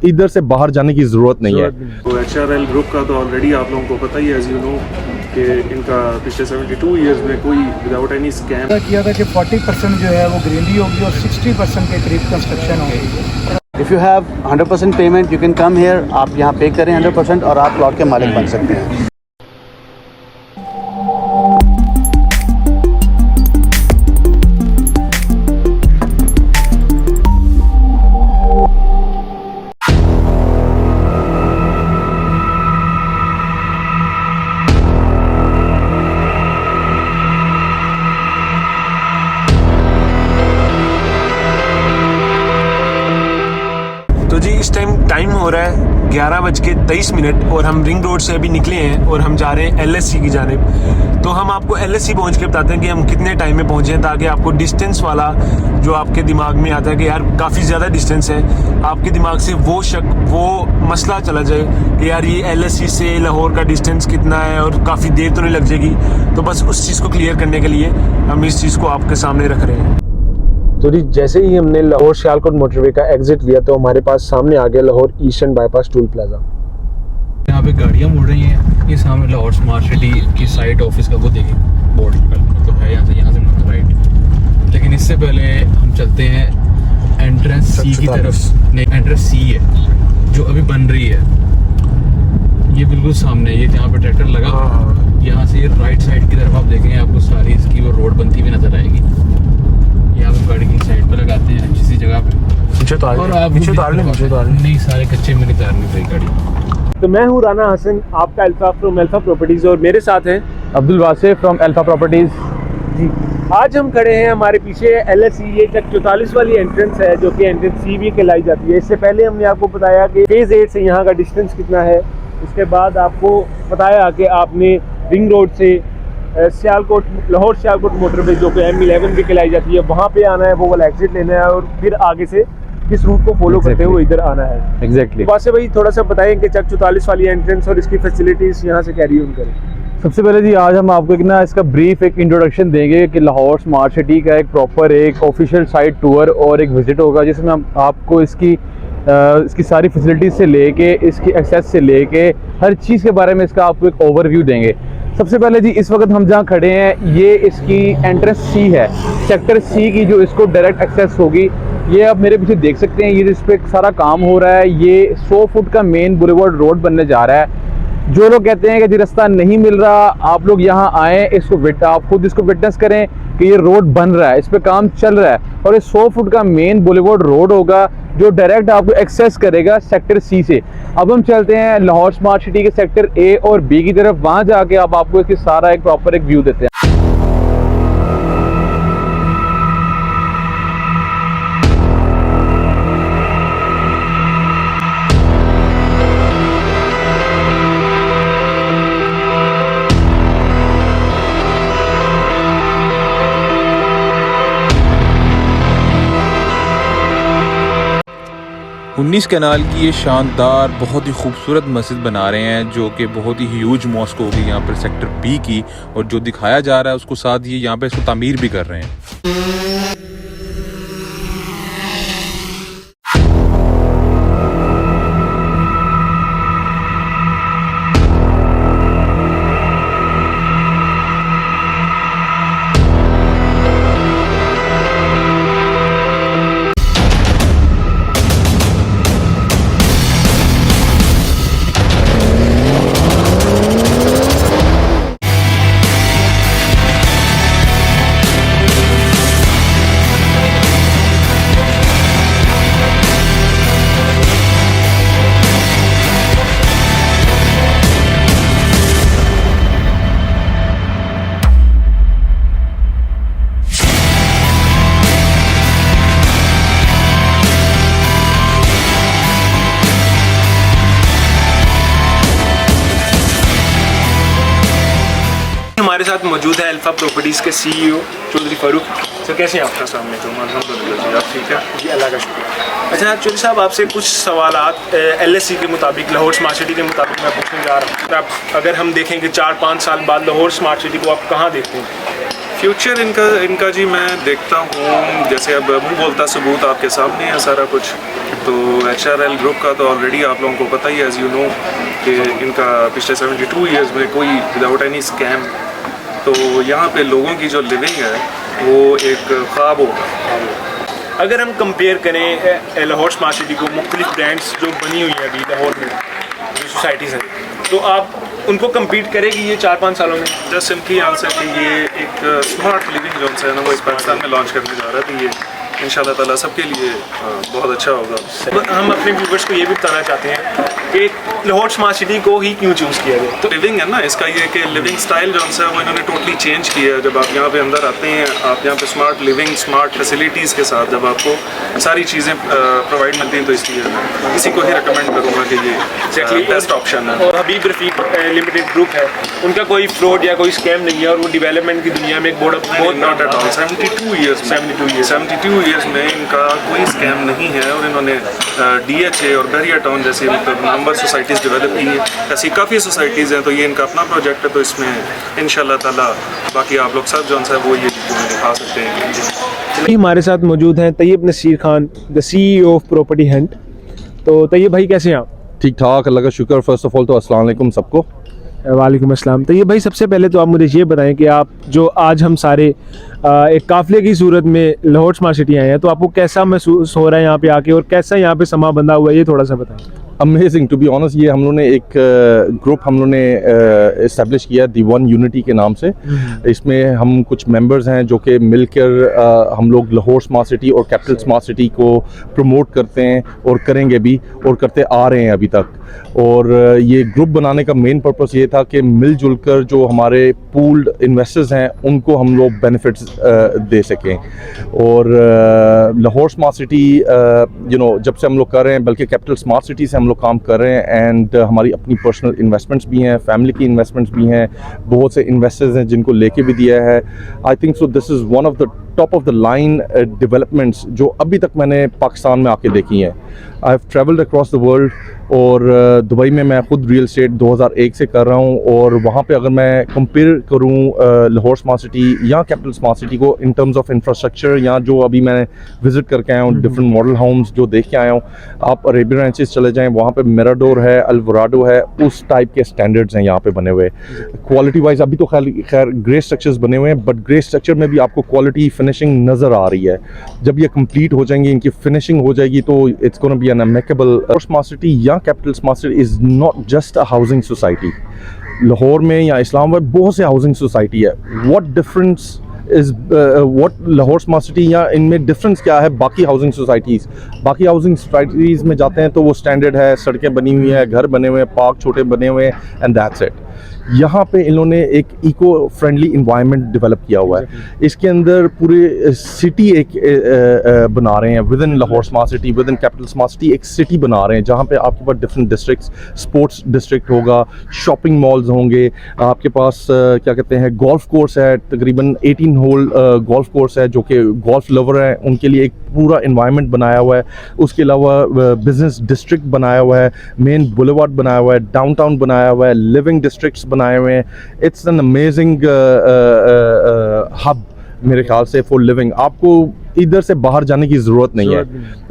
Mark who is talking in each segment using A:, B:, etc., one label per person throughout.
A: इधर से बाहर जाने की ज़रूरत नहीं है।
B: तो HRL ग्रुप का तो ऑलरेडी आप लोगों को पता ही है, एज यू नो, कि इनका पिछले 72 ईयर्स में कोई विदाउट एनी स्कैम
C: किया था कि 40% जो है वो ग्रीनरी होगी और 60% के करीब कंस्ट्रक्शन होगी।
D: If you have 100% payment you can come here, आप यहाँ पे करें 100% और आप प्लॉट के मालिक बन सकते हैं।
E: तो जी इस टाइम हो रहा है 11:23 और हम रिंग रोड से अभी निकले हैं और हम जा रहे हैं LSC की जानिब। तो हम आपको LSC पहुंच के बताते हैं कि हम कितने टाइम में पहुंचे हैं, ताकि आपको डिस्टेंस वाला जो आपके दिमाग में आता है कि यार काफ़ी ज़्यादा डिस्टेंस है, आपके दिमाग से वो मसला चला जाए कि यार ये LSC से लाहौर का डिस्टेंस कितना है और काफ़ी देर तो नहीं लग जाएगी। तो बस उस चीज़ को क्लियर करने के लिए हम इस चीज़ को आपके सामने रख रहे हैं।
A: तो जी जैसे ही हमने लाहौर सियालकोट मोटरवे का एग्जिट लिया तो हमारे पास सामने आ गया Lahore eastern bypass toll plaza.
F: यहाँ पे गाड़ियाँ मुड़ रही हैं, ये सामने लाहौर स्मार्ट सिटी की साइट ऑफिस का वो देखिए बोर्ड मतलब है यहाँ से मतलब राइट। लेकिन इससे पहले हम चलते हैं एंट्रेंस सी की तरफ। नहीं, एंट्रेंस सी है जो अभी बन रही है, ये बिल्कुल सामने, ये जहाँ पे ट्रैक्टर लगा यहाँ से ये राइट साइड की तरफ आप देखेंगे आपको सारी इसकी वो रोड बनती हुई नजर आएगी। यहाँ पे गाड़ी की साइड पर लगाते हैं अच्छी सी जगह पे, और आप नहीं सारे कच्चे में नहीं तारनी भाई गाड़ी।
A: तो मैं हूँ राना हसन, आपका अल्फा फ्रॉम अल्फा प्रॉपर्टीज, और मेरे साथ हैं Abdul Wasif from Alpha Properties ji. आज हम खड़े हैं, हमारे पीछे LSC ये चक 44 वाली एंट्रेंस है जो कि एंट्रेंस सी भी कहलाई जाती है। इससे पहले हमने आपको बताया कि फेज 8 से यहाँ का डिस्टेंस कितना है, उसके बाद आपको बताया कि आपने रिंग रोड से सियालकोट लाहौर सियालकोट मोटरवे जो कि M11 भी कहलाई जाती है वहाँ पे आना है, वो वाला एग्जिट लेना है और फिर आगे से किस रूट को फॉलो करते हुए इधर आना है। एग्जैक्टली वासे भाई थोड़ा सा बताएं कि चक 44 वाली एंट्रेंस और इसकी फैसिलिटीज यहाँ से कैरी ऑन करें।
G: सबसे पहले जी आज हम आपको इसका ब्रीफ एक इंट्रोडक्शन देंगे कि लाहौर स्मार्ट सिटी का एक प्रॉपर एक ऑफिशियल साइट टूर और एक विजिट होगा, जिसमें हम आपको इसकी सारी फैसिलिटीज से लेके इसकी एक्सेस से लेके हर चीज़ के बारे में इसका आपको एक ओवरव्यू देंगे। सबसे पहले जी इस वक्त हम जहाँ खड़े हैं ये इसकी एंट्रेंस सी है, सेक्टर सी की जो इसको डायरेक्ट एक्सेस होगी। ये आप मेरे पीछे देख सकते हैं, ये इस पर सारा काम हो रहा है। ये 100 फुट का मेन बुलेवार्ड रोड बनने जा रहा है। जो लोग कहते हैं कि जी रास्ता नहीं मिल रहा, आप लोग यहाँ आएँ, आप खुद इसको विटनेस करें कि ये रोड बन रहा है, इस पे काम चल रहा है और ये 100 फुट का मेन बुलेवार्ड रोड होगा जो डायरेक्ट आपको एक्सेस करेगा सेक्टर सी से। अब हम चलते हैं लाहौर स्मार्ट सिटी के सेक्टर ए और बी की तरफ, वहाँ जाके आपको इसकी सारा एक प्रॉपर एक व्यू देते हैं।
H: उन्नीस कैनाल की ये शानदार बहुत ही खूबसूरत मस्जिद बना रहे हैं जो कि बहुत ही ह्यूज मॉस्क होगी यहाँ पर सेक्टर बी की, और जो दिखाया जा रहा है उसको साथ ही यहाँ पे इसको तामीर भी कर रहे हैं।
E: हमारे साथ मौजूद है अल्फा प्रॉपर्टीज़ के CEO चौधरी फारूक सर। कैसे हैं आपका सामने जो जी आप ठीक है जी, अल्लाह का शुक्रिया। अच्छा चौधरी साहब, आपसे कुछ सवालात LSC के मुताबिक लाहौर स्मार्ट सिटी के मुताबिक मैं पूछने जा रहा हूँ। आप अगर हम देखें कि 4-5 साल बाद लाहौर स्मार्ट सिटी को आप कहाँ देखते हैं?
B: फ्यूचर इनका जी मैं देखता हूँ, जैसे अब मुँह बोलता सबूत आपके सामने है सारा कुछ। तो HRL ग्रुप का तो ऑलरेडी आप लोगों को पता ही है, एज़ यू नो, कि इनका पिछले 72 ईयर्स में कोई विदाउट एनी स्कैम, तो यहाँ पे लोगों की जो लिविंग है वो एक ख्वाब होगा।
E: अगर हम कंपेयर करें लाहौर स्मार्ट सिटी को मुख्तलिफ ब्रांड्स जो बनी हुई हैं अभी लाहौर में जो सोसाइटीज़ हैं, तो आप उनको कम्पीट करेगी ये 4-5 सालों में?
B: जस्ट सिंपली आंसर कि ये एक स्मार्ट लिविंग जोन है ना, वो इस पाकिस्तान में लॉन्च करने जा रहा है, तो ये इंशाल्लाह ताला सबके लिए बहुत अच्छा होगा।
E: हम अपने व्यूवर्स को ये भी बताना चाहते हैं कि लाहौर स्मार्ट सिटी को ही क्यों चूज़ किया गया।
B: तो लिविंग है ना, इसका ये कि लिविंग स्टाइल जो है वो इन्होंने टोटली चेंज किया है। जब आप यहाँ पे अंदर आते हैं, आप यहाँ पे स्मार्ट लिविंग, स्मार्ट फैसिलिटीज़ के साथ जब आपको सारी चीज़ें प्रोवाइड मिलती हैं, तो इसलिए मैं इसी को ही रिकमेंड करूँगा कि ये बेस्ट ऑप्शन है।
E: और हबीब रफीक लिमिटेड ग्रुप है, उनका कोई फ्रॉड या कोई स्कैम नहीं है और वो डेवलपमेंट की दुनिया में एक बहुत
B: नॉट एट ऑल 72 ईयर्स में इनका कोई स्कैम नहीं है, और इन्होंने DHA और बैरियर टाउन जैसी मतलब नंबर सोसाइटीज़ डेवलप की है। ऐसी काफ़ी सोसाइटीज़ हैं, तो ये इनका अपना प्रोजेक्ट है, तो इसमें इंशाल्लाह ताला बाकी आप लोग सब जो है वो ये दिखा सकते हैं।
A: हमारे साथ मौजूद हैं Tayyab Naseer Khan, the CEO of property hunt. तो तैयब भाई कैसे हैं आप?
I: ठीक ठाक, अल्लाह का शुक्र। फर्स्ट ऑफ ऑल तो अस्सलाम वालेकुम सबको।
A: वालेकुम अस्सलाम। तो ये भाई सबसे पहले तो आप मुझे ये बताएं कि आप जो आज हम सारे एक काफ़िले की सूरत में लाहौर स्मार्ट सिटी आए हैं, तो आपको कैसा महसूस हो रहा है यहाँ पे आके, और कैसा यहाँ पे समा बंधा हुआ है, ये थोड़ा सा बताएं।
I: Amazing, to be honest. ये हम लोगों ने एक ग्रुप हम लोगों ने इस्टेब्लिश किया दी वन यूनिटी के नाम से। इसमें हम कुछ मेंबर्स हैं जो कि मिलकर हम लोग लाहौर स्मार्ट सिटी और कैपिटल स्मार्ट सिटी को प्रमोट करते हैं और करेंगे भी, और करते आ रहे हैं अभी तक। और ये ग्रुप बनाने का मेन पर्पस ये था कि मिलजुल कर जो हमारे पूल्ड इन्वेस्टर्स हैं उनको हम लोग बेनिफिट्स दे सकें। और लाहौर स्मार्ट सिटी जब से हम लोग कर रहे हैं, बल्कि कैपिटल स्मार्ट सिटी से हम लोग काम कर रहे हैं, एंड हमारी अपनी पर्सनल इन्वेस्टमेंट्स भी हैं, फैमिली की इन्वेस्टमेंट्स भी हैं, बहुत से इन्वेस्टर्स हैं जिनको लेके भी दिया है। I think so this is one of the top of the line developments जो अभी तक मैंने पाकिस्तान में आके देखी हैं। I have travelled across the world, और दुबई में मैं ख़ुद रियल एस्टेट 2001 से कर रहा हूँ, और वहाँ पे अगर मैं कंपेयर करूँ लाहौर स्मार्ट सिटी या कैपिटल स्मार्ट सिटी को इन टर्म्स ऑफ इंफ्रास्ट्रक्चर, या जो अभी मैं विज़िट करके आया हूँ डिफरेंट मॉडल होम्स जो देख के आया हूँ, आप अरेबियन रांचेस चले जाएँ, वहाँ पे मिराडोर है, अल्वराडो है, उस टाइप के स्टैंडर्ड्स हैं यहाँ पे बने हुए। क्वालिटी वाइज अभी तो खैर ग्रे स्ट्रक्चर्स बने हुए हैं, बट ग्रे स्ट्रक्चर में भी आपको क्वालिटी फिनिशिंग नज़र आ रही है। जब ये कंप्लीट हो जाएंगी, इनकी फिनिशिंग हो जाएगी, तो it's gonna be an amicable. Smart city या Capital smart City is not just a housing society. Lahore में या इस्लामाबाद बहुत से हाउसिंग सोसाइटी है। What difference is what Lahore smart city, या इनमें डिफरेंस क्या है बाकी हाउसिंग सोसाइटीज़? बाकी हाउसिंग सोसाइटीज़ में जाते हैं तो वो स्टैंडर्ड है, सड़कें बनी हुई हैं, घर बने हुए हैं, पार्क छोटे बने हुए हैं, एंड दैट्स इट। यहाँ पे इन्होंने एक इको फ्रेंडली इन्वायरमेंट डेवलप किया हुआ है। इसके अंदर पूरे सिटी एक बना रहे हैं with in Lahore smart city, within Capital smart city एक सिटी बना रहे हैं जहाँ पे आपके पास डिफरेंट डिस्ट्रिक्ट्स, स्पोर्ट्स डिस्ट्रिक्ट होगा, शॉपिंग मॉल्स होंगे, आपके पास क्या कहते हैं गोल्फ कोर्स है, तकरीबन 18 होल गोल्फ कोर्स है, जो कि गोल्फ लवर हैं उनके लिए एक पूरा इन्वायरमेंट बनाया हुआ है। उसके अलावा बिजनेस डिस्ट्रिक्ट बनाया हुआ है, मेन बुलेवार्ड बनाया हुआ है, डाउनटाउन बनाया हुआ है, लिविंग डिस्ट्रिक्ट्स बनाए हुए हैं। इट्स एन अमेजिंग हब मेरे ख्याल से फॉर लिविंग। आपको इधर से बाहर जाने की ज़रूरत नहीं है,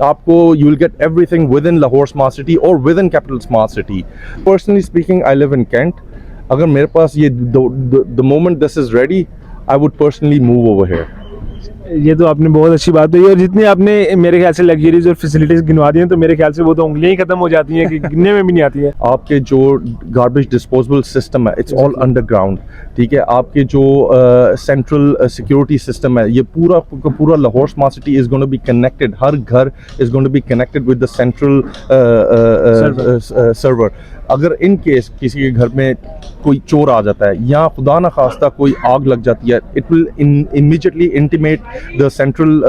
I: आपको you will get everything within Lahore smart City और within Capital smart City. Personally speaking, I live in cantt. अगर मेरे पास ये the moment this is ready, I would personally move over here.
A: ये तो आपने बहुत अच्छी बात कही, और जितनी आपने मेरे ख्याल से लग्जरीज और फैसिलिटीज़ गिनवा दी हैं, तो मेरे ख्याल से वो तो उंगलियां ही खत्म हो जाती हैं कि गिनने में भी नहीं आती है।
I: आपके जो गार्बेज डिस्पोजेबल सिस्टम है, इट्स ऑल अंडरग्राउंड, ठीक है। आपके जो सेंट्रल सिक्योरिटी सिस्टम है, ये पूरा Lahore smart City is going to be connected. हर घर is going to be connected with the central server. अगर इन केस किसी के घर में कोई चोर आ जाता है या खुदा न खास्ता कोई आग लग जाती है, it will immediately intimate the central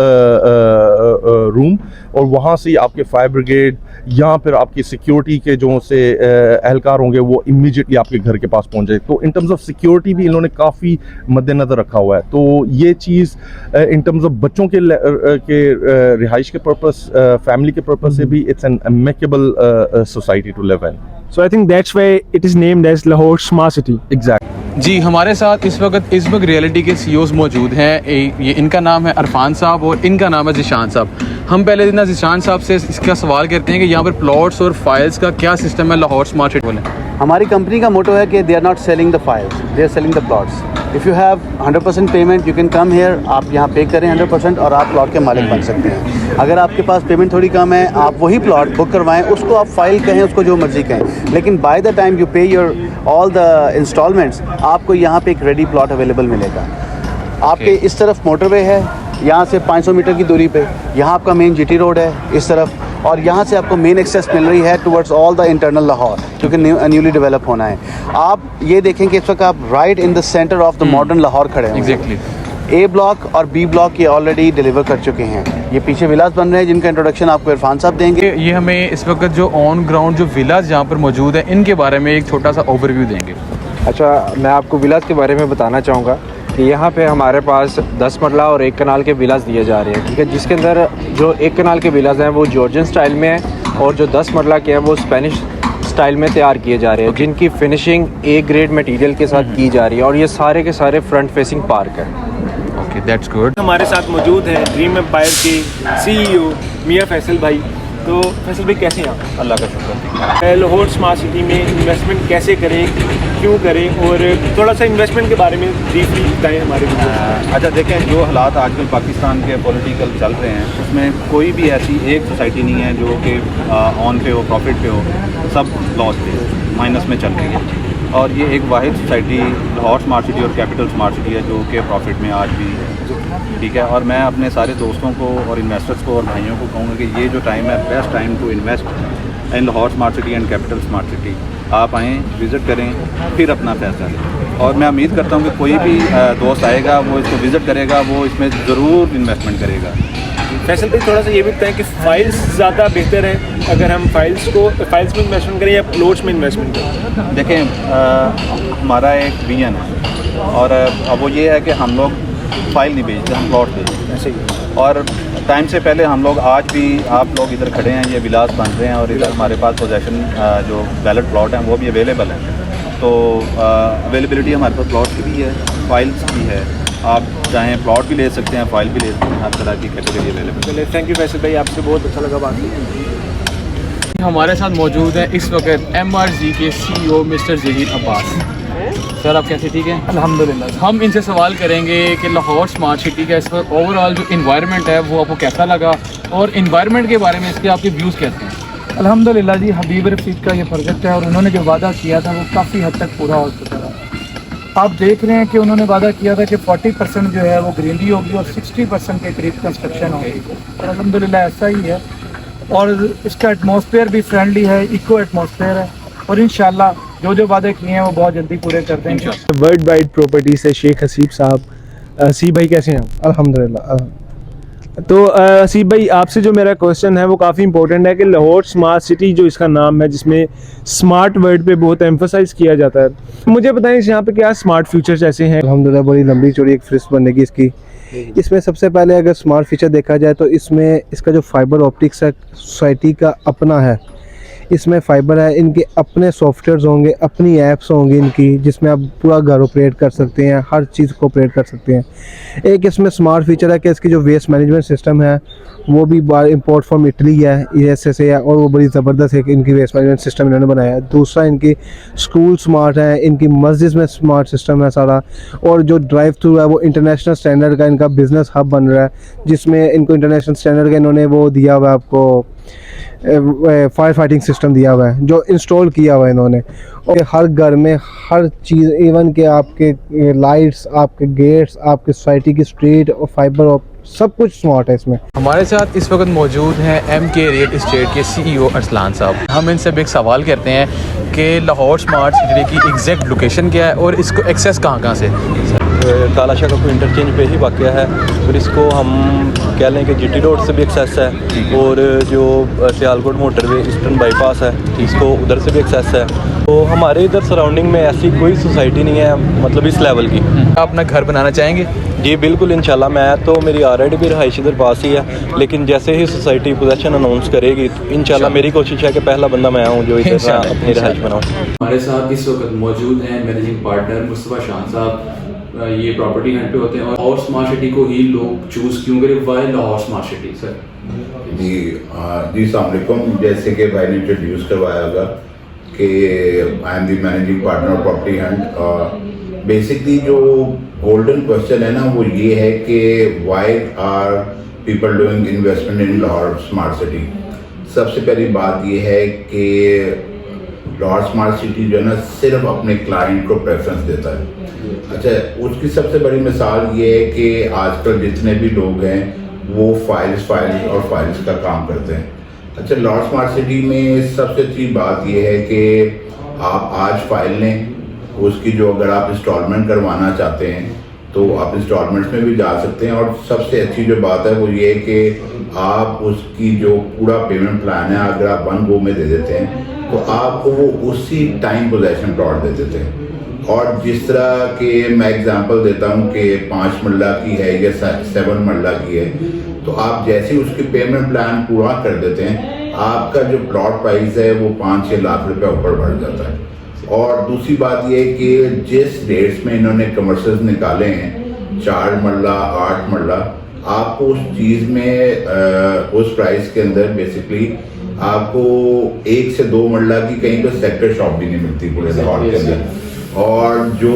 I: room, और वहाँ से आपके फायर ब्रिगेड या फिर आपकी सिक्योरिटी के जो से एहलकार होंगे वो इमीडिएटली आपके घर के पास पहुँच जाए। तो इन टर्म्स ऑफ सिक्योरिटी भी इन्होंने काफ़ी मद्देनज़र रखा हुआ है। तो ये चीज़ इन टर्म्स ऑफ बच्चों के रिहाइश के पर्पस, फैमिली के पर्पस से भी it's an amicable society to live in.
A: So I think that's why it is named as Lahore Smart City.
I: Exactly.
F: जी, हमारे साथ इस वक्त इस्बक रियलिटी के CEOs मौजूद हैं। ये इनका नाम है अरफान साहब और इनका नाम है ज़ीशान साहब। हम पहले दिन ज़ीशान साहब से इसका सवाल करते हैं कि यहाँ पर प्लॉट्स और फाइल्स का क्या सिस्टम है लाहौर स्मार्ट सिटी बोले।
D: हमारी कंपनी का मोटो है कि they are not selling the files, they are selling the plots. If you have 100% payment you can come here, आप यहाँ पे करें 100% और आप प्लॉट के मालिक बन सकते हैं। अगर आपके पास पेमेंट थोड़ी कम है, आप वही प्लॉट बुक करवाएं, उसको आप फाइल कहें, उसको जो मर्जी कहें, लेकिन बाय द टाइम यू पे योर ऑल द इंस्टॉलमेंट्स, आपको यहाँ पे एक रेडी प्लॉट अवेलेबल मिलेगा। आपके इस तरफ मोटरवे है, यहाँ से 500 मीटर की दूरी पे, यहाँ आपका मेन जीटी रोड है इस तरफ, और यहाँ से आपको मेन एक्सेस मिल रही है towards all the internal Lahore, क्योंकि न्यूली डेवलप होना है। आप ये देखें कि इस वक्त आप right in the centre of the modern Lahore खड़े हैं।
F: एग्जैक्टली।
D: ए ब्लॉक और बी ब्लॉक ये ऑलरेडी डिलीवर कर चुके हैं। ये पीछे विलास बन रहे हैं जिनका इंट्रोडक्शन आपको इरफान साहब देंगे।
F: ये हमें इस वक्त जो ऑन ग्राउंड जो विलास यहाँ पर मौजूद है इनके बारे में एक छोटा सा ओवरव्यू देंगे।
J: अच्छा, मैं आपको विलास के बारे में बताना चाहूँगा कि यहाँ पे हमारे पास 10 मरला और 1 कनाल के विलास दिए जा रहे हैं, ठीक है, जिसके अंदर जो 1 कनाल के विलास हैं वो जॉर्जियन स्टाइल में है और जो 10 मरला के हैं वो स्पेनिश स्टाइल में तैयार किए जा रहे हैं, जिनकी फिनिशिंग ए ग्रेड मटेरियल के साथ की जा रही है, और ये सारे के सारे फ्रंट फेसिंग पार्क है।
F: Okay, that's good.
A: हमारे साथ मौजूद हैं ड्रीम एम्पायर के सीईओ मियां फैसल भाई। तो फैसल भाई कैसे हैं आप?
J: अल्लाह का शुक्र।
A: लाहौर स्मार्ट सिटी में इन्वेस्टमेंट कैसे करें, क्यों करें, और थोड़ा सा इन्वेस्टमेंट के बारे में ब्रीफली बताएं हमारे को।
K: अच्छा, देखें, जो हालात आजकल पाकिस्तान के पॉलिटिकल चल रहे हैं उसमें कोई भी ऐसी एक सोसाइटी नहीं है जो कि ऑन पे हो, प्रॉफिट पे हो, सब लॉस पे, माइनस में चल रही है। और ये एक वाहिद सोसाइटी लाहौर स्मार्ट सिटी और कैपिटल स्मार्ट सिटी है जो कि प्रॉफिट में आज भी है, ठीक है। और मैं अपने सारे दोस्तों को और इन्वेस्टर्स को और भाइयों को कहूँगा कि ये जो टाइम है, best time to invest in Lahore smart city and capital smart city. आप आएँ, विज़िट करें, फिर अपना फैसला लें। और मैं उम्मीद करता हूँ कि कोई भी दोस्त आएगा, वो इसको विज़िट करेगा, वो इसमें ज़रूर इन्वेस्टमेंट करेगा।
A: फैसल भाई थोड़ा सा ये भी बताएं कि फाइल्स ज़्यादा बेहतर है अगर हम फाइल्स में इन्वेस्टमेंट करें या प्लॉट्स में इन्वेस्टमेंट करें?
K: देखें, हमारा एक विजन है और अब वो ये है कि हम लोग फाइल नहीं भेजते, हम प्लॉट भेजते हैं।
A: ऐसे ही।
K: और टाइम से पहले हम लोग, आज भी आप लोग इधर खड़े हैं, ये विलास बन रहे हैं और इधर हमारे पास पोजेशन जो वैलिड प्लॉट हैं वो भी अवेलेबल हैं। तो अवेलेबिलिटी हमारे पास प्लॉट की भी है, फाइल्स की है। आप चाहें प्लॉट भी ले सकते हैं, फाइल भी ले सकते हैं, हर तरह की कैटेगरी अवेलेबल है।
A: थैंक यू फैसल भाई, आपसे बहुत अच्छा लगा बात करके।
F: हमारे साथ मौजूद है इस वक्त MRG के CEO mister Zaheer Abbas. Sir, आप कैसे? ठीक है,
C: अल्हम्दुलिल्लाह।
F: हम इनसे सवाल करेंगे कि लाहौर स्मार्ट सिटी का इस वक्त ओवरऑल जो इन्वायरमेंट है वो आपको कैसा लगा, और इन्वायरमेंट के बारे में इसके आपके व्यूज़ कैसे हैं?
C: अल्हम्दुलिल्लाह जी, हबीब रफ़ीक का ये प्रोजेक्ट है और उन्होंने जो वादा किया था वो काफ़ी हद तक पूरा हो चुका है। आप देख रहे हैं कि उन्होंने वादा किया था कि 40% जो है वो ग्रीनरी होगी और 60% के करीब कंस्ट्रक्शन होगी, और अल्हम्दुलिल्लाह ऐसा ही है। और इसका एटमॉस्फेयर भी फ्रेंडली है, इको एटमॉस्फेयर है, और इंशाल्लाह जो जो वादे किए हैं वो बहुत जल्दी पूरे कर देंगे।
A: वर्ल्ड वाइड प्रॉपर्टी से शेख हसीब साहब। सी भाई कैसे हैं आप?
I: अल्हम्दुलिल्लाह।
A: तो हसीब भाई, आपसे जो मेरा क्वेश्चन है वो काफ़ी इंपॉर्टेंट है कि लाहौर स्मार्ट सिटी जो इसका नाम है, जिसमें स्मार्ट वर्ड पे बहुत एम्फोसाइज किया जाता है, मुझे बताएं इस यहाँ पे क्या स्मार्ट फीचर्स ऐसे हैं?
I: अल्हम्दुलिल्लाह, बड़ी लंबी चौड़ी एक फहरिस्त बनेगी इसकी। इसमें सबसे पहले अगर स्मार्ट फीचर देखा जाए तो इसमें इसका जो फाइबर ऑप्टिक्स है सोसाइटी का अपना है। इसमें फ़ाइबर है, इनके अपने सॉफ्टवेयर्स होंगे, अपनी ऐप्स होंगी इनकी, जिसमें आप पूरा घर ऑपरेट कर सकते हैं, हर चीज़ को ऑपरेट कर सकते हैं। एक इसमें स्मार्ट फीचर है कि इसकी जो वेस्ट मैनेजमेंट सिस्टम है वो भी इंपोर्ट फ्रॉम इटली है, ESS है, और वो बड़ी ज़बरदस्त है कि इनकी वेस्ट मैनेजमेंट सिस्टम इन्होंने बनाया है। दूसरा, इनकी स्कूल स्मार्ट है, इनकी मस्जिद में स्मार्ट सिस्टम है सारा, और जो ड्राइव थ्रू है वो इंटरनेशनल स्टैंडर्ड का इनका बिज़नेस हब बन रहा है, जिसमें इनको इंटरनेशनल स्टैंडर्ड का इन्होंने वो दिया हुआ है, आपको फायर फाइटिंग सिस्टम दिया हुआ है जो इंस्टॉल किया हुआ है इन्होंने। और हर घर में हर चीज़, इवन के आपके लाइट्स, आपके गेट्स, आपके सोसाइटी की स्ट्रीट और फाइबर, सब कुछ स्मार्ट है इसमें।
F: हमारे साथ इस वक्त मौजूद हैं MK रियल इस्टेट के CEO अरसलान साहब। हम इनसे एक सवाल करते हैं कि लाहौर स्मार्ट सिटी की एग्जैक्ट लोकेशन क्या है और इसको एक्सेस कहाँ से?
L: कालाशाह का कोई इंटरचेंज पे ही वाक़या है, और इसको हम कह लें कि GT रोड से भी एक्सेस है, और जो सियालकोट मोटरवे ईस्टर्न बाईपास है इसको उधर से भी एक्सेस है। तो हमारे इधर सराउंडिंग में ऐसी कोई सोसाइटी नहीं है मतलब इस लेवल की।
F: आप अपना घर बनाना चाहेंगे?
L: जी बिल्कुल, इंशाल्लाह। मैं तो मेरी ऑलरेडी भी रहाइश इधर पास ही है, लेकिन जैसे ही सोसाइटी पोजेशन अनाउंस करेगी तो इंशाल्लाह मेरी कोशिश है कि पहला बंदा मैं आऊँ जो इधर अपनी रहाइश बनाऊँ।
F: हमारे साथ इस वक्त मौजूद हैं मैनेजिंग पार्टनर मुस्तफ़ा शान साहब। ये प्रॉपर्टी रेंट पे होते हैं, और लाहौर स्मार्ट सिटी को ही लोग चूज़ क्यों करें, why Lahore smart City sir?
M: जी अस्सलाम वालेकुम। जैसे कि भाई ने इंट्रोड्यूस करवाया होगा कि I am the managing partner of property hunt. Basically जो गोल्डन क्वेश्चन है ना वो ये है कि why are people doing investment in Lahore smart city. सबसे पहली बात ये है कि लाहौर स्मार्ट सिटी जो है ना सिर्फ अपने क्लाइंट को प्रेफरेंस देता है। अच्छा, उसकी सबसे बड़ी मिसाल ये है कि आजकल जितने भी लोग हैं वो फाइल्स और फाइल्स का काम करते हैं। अच्छा, लाहौर स्मार्ट सिटी में सबसे अच्छी बात ये है कि आप आज फाइल लें, उसकी जो अगर आप इंस्टॉलमेंट करवाना चाहते हैं तो आप इंस्टॉलमेंट्स में भी जा सकते हैं। और सबसे अच्छी जो बात है वो ये है कि आप उसकी जो पूरा पेमेंट प्लान है अगर आप 1 गो में दे देते हैं तो आपको वो उसी टाइम पोजेशन प्लॉट दे देते हैं। और जिस तरह के मैं एग्जांपल देता हूँ कि 5 मरला की है या 7 मरला की है, तो आप जैसे ही उसकी पेमेंट प्लान पूरा कर देते हैं आपका जो प्लॉट प्राइस है वो 5-6 लाख रुपए ऊपर बढ़ जाता है। और दूसरी बात ये है कि जिस रेट्स में इन्होंने कमर्शियल्स निकाले हैं 4 मरला 8 मरला, आपको उस चीज़ में उस प्राइस के अंदर बेसिकली आपको 1 से 2 मरला की कहीं तो सेक्टर शॉप भी नहीं मिलती पूरे लाहौर के अंदर। और जो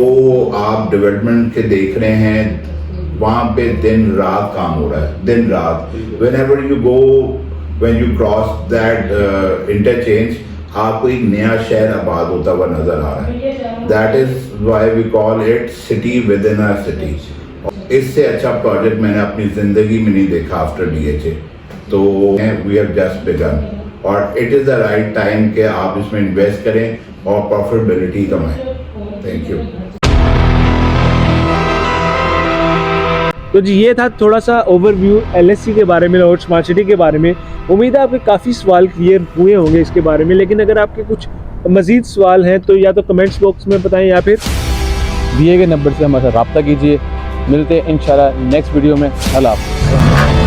M: आप डेवलपमेंट के देख रहे हैं वहाँ पे दिन रात काम हो रहा है, दिन रात। Whenever you go, when you cross that interchange, आपको एक नया शहर आबाद होता हुआ नजर आ रहा है। That is why we call it city within a city. इससे अच्छा प्रोजेक्ट मैंने अपनी जिंदगी में नहीं देखा आफ्टर DHA। तो वी हैव जस्ट बिगन और it is the right time कि आप इसमें इन्वेस्ट करें और प्रॉफिटेबिलिटी कमाएं। Thank you.
A: तो जी ये था थोड़ा सा ओवरव्यू LSC के बारे में, लाहौर स्मार्ट सिटी के बारे में। उम्मीद है आपके काफ़ी सवाल क्लियर हुए होंगे इसके बारे में, लेकिन अगर आपके कुछ मज़ीद सवाल हैं तो या तो कमेंट्स बॉक्स में बताएं या फिर
G: दिए गए नंबर से हमारे साथ रब्ता कीजिए। मिलते हैं इंशाल्लाह नेक्स्ट वीडियो में। अल्लाह हाफ़िज़।